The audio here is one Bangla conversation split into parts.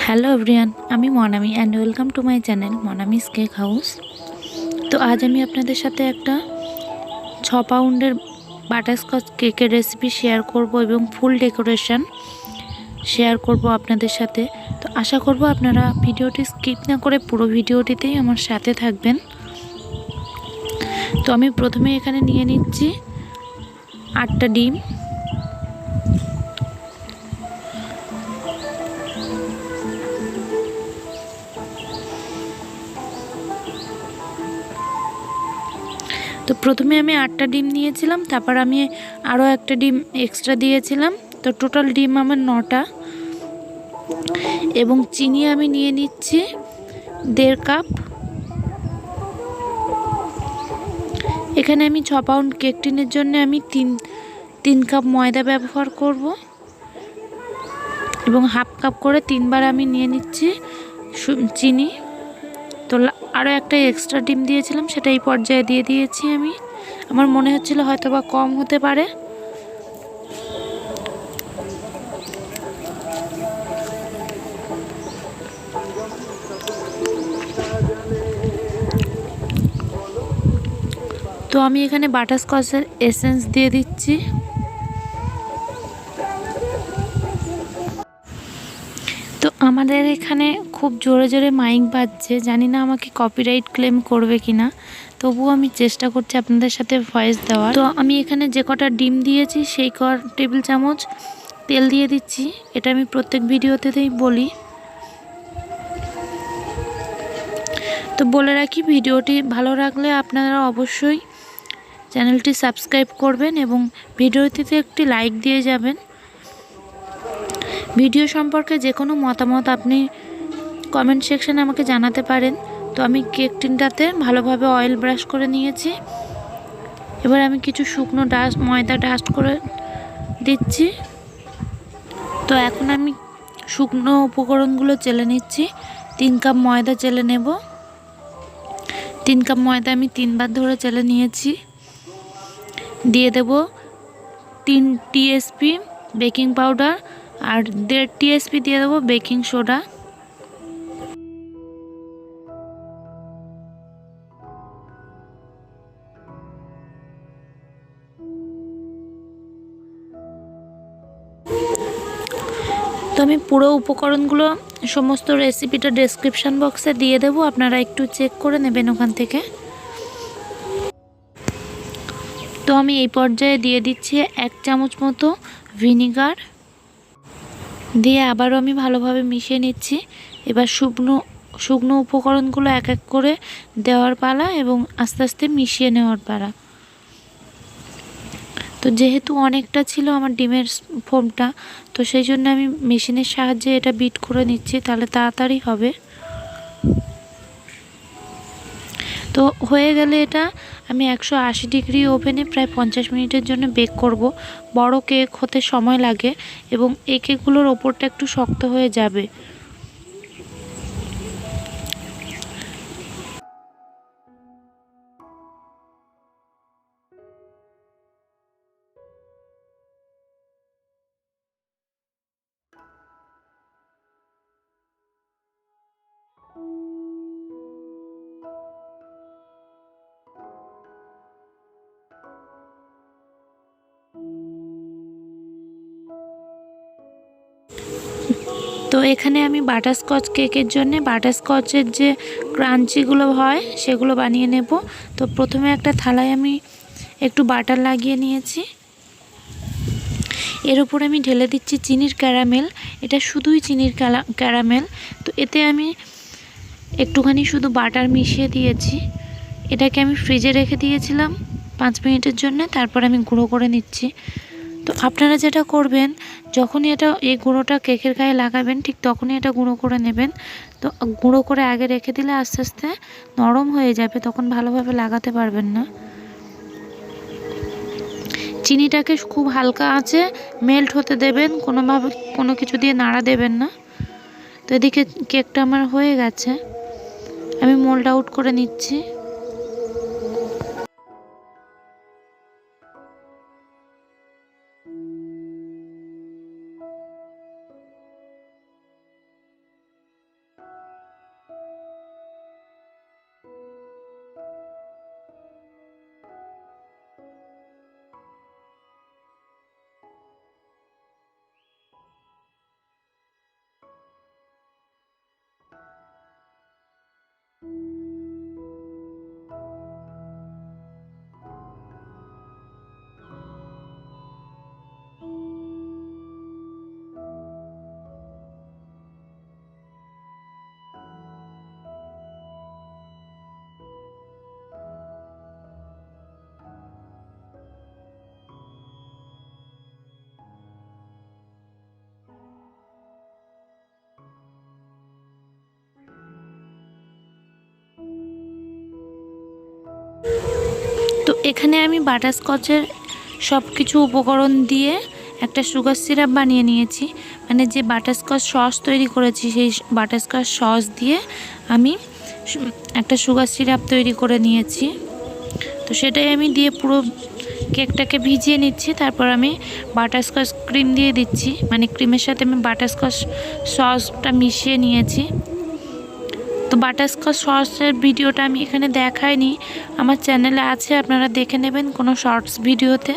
হ্যালো এভরিওয়ান, আমি Monami and welcome to my channel Monami's cake house. তো আজ আমি আপনাদের সাথে একটা 6 পাউন্ডের বাটারস্কচ কেকের রেসিপি শেয়ার করব এবং ফুল ডেকোরেশন শেয়ার করব আপনাদের সাথে। তো আশা করব আপনারা ভিডিওটি স্কিপ না করে পুরো ভিডিওটিতেই আমার সাথে থাকবেন। তো আমি প্রথমে এখানে নিয়ে নিচ্ছি 8টা ডিম। তো প্রথমে আমি 8টা ডিম নিয়েছিলাম, তারপর আমি আরও একটা ডিম এক্সট্রা দিয়েছিলাম। তো টোটাল ডিম আমার 9টা। এবং চিনি আমি নিয়ে নিচ্ছি 1.5 কাপ। এখানে আমি 6 পাউন্ড কেক টিনের জন্য আমি 3 কাপ ময়দা ব্যবহার করব এবং হাফ কাপ করে 3বার আমি নিয়ে নিচ্ছি চিনি। তো আরও একটা এক্সট্রা ডিম দিয়েছিলাম, সেটা এই পর্যায়ে দিয়ে দিয়েছি আমি। আমার মনে হচ্ছিল হয়তো বা কম হতে পারে। তো আমি এখানে বাটারস্কচের এসেন্স দিয়ে দিচ্ছি। তো আমাদের এখানে খুব জোরে জোরে মাইক বাজছে, জানি না আমাকে কপিরাইট ক্লেম করবে কিনা, তবুও আমি চেষ্টা করছি আপনাদের সাথে ভয়েস দেওয়ার। তো আমি এখানে যে কটা ডিম দিয়েছি সেই টেবিল চামচ তেল দিয়ে দিচ্ছি। এটা আমি প্রত্যেক ভিডিওতেই বলি। তো বলে রাখি, ভিডিওটি ভালো লাগলে আপনারা অবশ্যই চ্যানেলটি সাবস্ক্রাইব করবেন এবং ভিডিওটিতে একটি লাইক দিয়ে যাবেন। ভিডিও সম্পর্কে যে কোনো মতামত আপনি কমেন্ট সেকশানে আমাকে জানাতে পারেন। তো আমি কেক টিনটাতে ভালোভাবে অয়েল ব্রাশ করে নিয়েছি। এবার আমি কিছু শুকনো ময়দা ডাস্ট করে দিচ্ছি। তো এখন আমি শুকনো উপকরণগুলো চেলে নিচ্ছি। 3 কাপ ময়দা চেলে নেব। 3 কাপ ময়দা আমি 3বার ধরে চেলে নিয়েছি। দিয়ে দেব 3 টিএসপি বেকিং পাউডার আর 1.5 টিএসপি দিয়ে দেবো বেকিং সোডা। তো আমি পুরো উপকরণগুলো সমস্ত রেসিপিটা ডেসক্রিপশান বক্সে দিয়ে দেবো, আপনারা একটু চেক করে নেবেন ওখান থেকে। তো আমি এই পর্যায়ে দিয়ে দিচ্ছি 1 চামচ মতো ভিনিগার, দিয়ে আবারও আমি ভালোভাবে মিশিয়ে নিচ্ছি। এবার শুকনো উপকরণগুলো এক এক করে দেওয়ার পালা এবং আস্তে আস্তে মিশিয়ে নেওয়ার পালা। তো যেহেতু অনেকটা ছিল আমার ডিমের ফোমটা, তো সেই জন্য আমি মেশিনের সাহায্যে এটা বিট করে নিচ্ছি, তাহলে তাড়াতাড়ি হবে। তো হয়ে গেলে এটা আমি 180 ডিগ্রি ওভেনে প্রায় 50 মিনিটের জন্য বেক করব। বড় কেক হতে সময় লাগে এবং এই কেকগুলোর ওপরটা একটু শক্ত হয়ে যাবে। তো এখানে আমি বাটারস্কচ কেকের জন্য বাটারস্কচের যে ক্রাঞ্চিগুলো হয় সেগুলো বানিয়ে নেব। তো প্রথমে একটা থালায় আমি একটু বাটার লাগিয়ে নিয়েছি। এর উপর আমি ঢেলে দিচ্ছি চিনির ক্যারামেল। এটা শুধুই চিনির ক্যারামেল। তো এতে আমি একটুখানি শুধু বাটার মিশিয়ে দিয়েছি। এটাকে আমি ফ্রিজে রেখে দিয়েছিলাম 5 মিনিটের জন্য, তারপর আমি গুঁড়ো করে নিচ্ছি। তো আপনারা যেটা করবেন, যখনই এই গুঁড়োটা কেকের গায়ে লাগাবেন ঠিক তখনই এটা গুঁড়ো করে নেবেন। তো গুঁড়ো করে আগে রেখে দিলে আস্তে আস্তে নরম হয়ে যাবে, তখন ভালোভাবে লাগাতে পারবেন না। চিনিটাকে খুব হালকা আঁচে মেল্ট হতে দেবেন, কোনোভাবে কোনো কিছু দিয়ে নাড়া দেবেন না। তো এদিকে কেকটা আমার হয়ে গেছে, আমি মোল্ড আউট করে নিচ্ছি। এখানে আমি বাটারস্কচের সব কিছু উপকরণ দিয়ে একটা সুগার সিরাপ বানিয়ে নিয়েছি। মানে যে বাটারস্কচ সস তৈরি করেছি সেই বাটারস্কচ সস দিয়ে আমি একটা সুগার সিরাপ তৈরি করে নিয়েছি। তো সেটাই আমি দিয়ে পুরো কেকটাকে ভিজিয়ে নিচ্ছি। তারপর আমি বাটারস্কচ ক্রিম দিয়ে দিচ্ছি, মানে ক্রিমের সাথে আমি বাটারস্কচ সসটা মিশিয়ে নিয়েছি। তো বাটারস্কচ সসের ভিডিওটা আমি এখানে দেখাইনি, আমার চ্যানেলে আছে, আপনারা দেখে নেবেন কোনো শর্টস ভিডিওতে।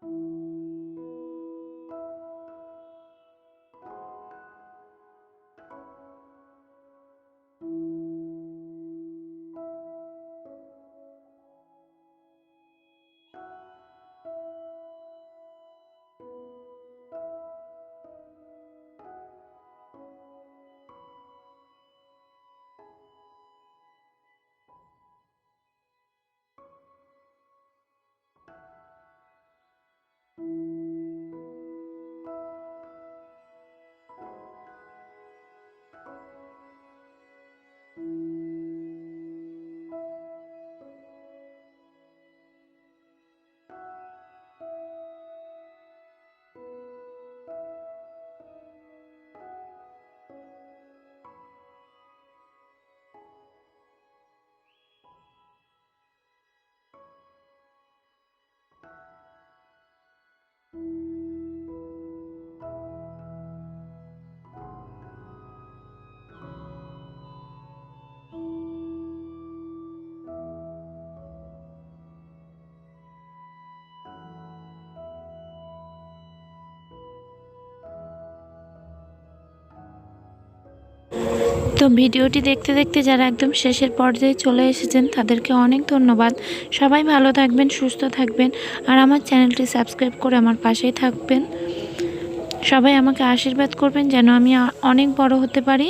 তো ভিডিওটি দেখতে দেখতে যারা একদম শেষের পর্যায়ে চলে এসেছেন তাদেরকে অনেক ধন্যবাদ। সবাই ভালো থাকবেন, সুস্থ থাকবেন, আর আমার চ্যানেলটি সাবস্ক্রাইব করে আমার পাশেই থাকবেন। সবাই আমাকে আশীর্বাদ করবেন যেন আমি অনেক বড় হতে পারি।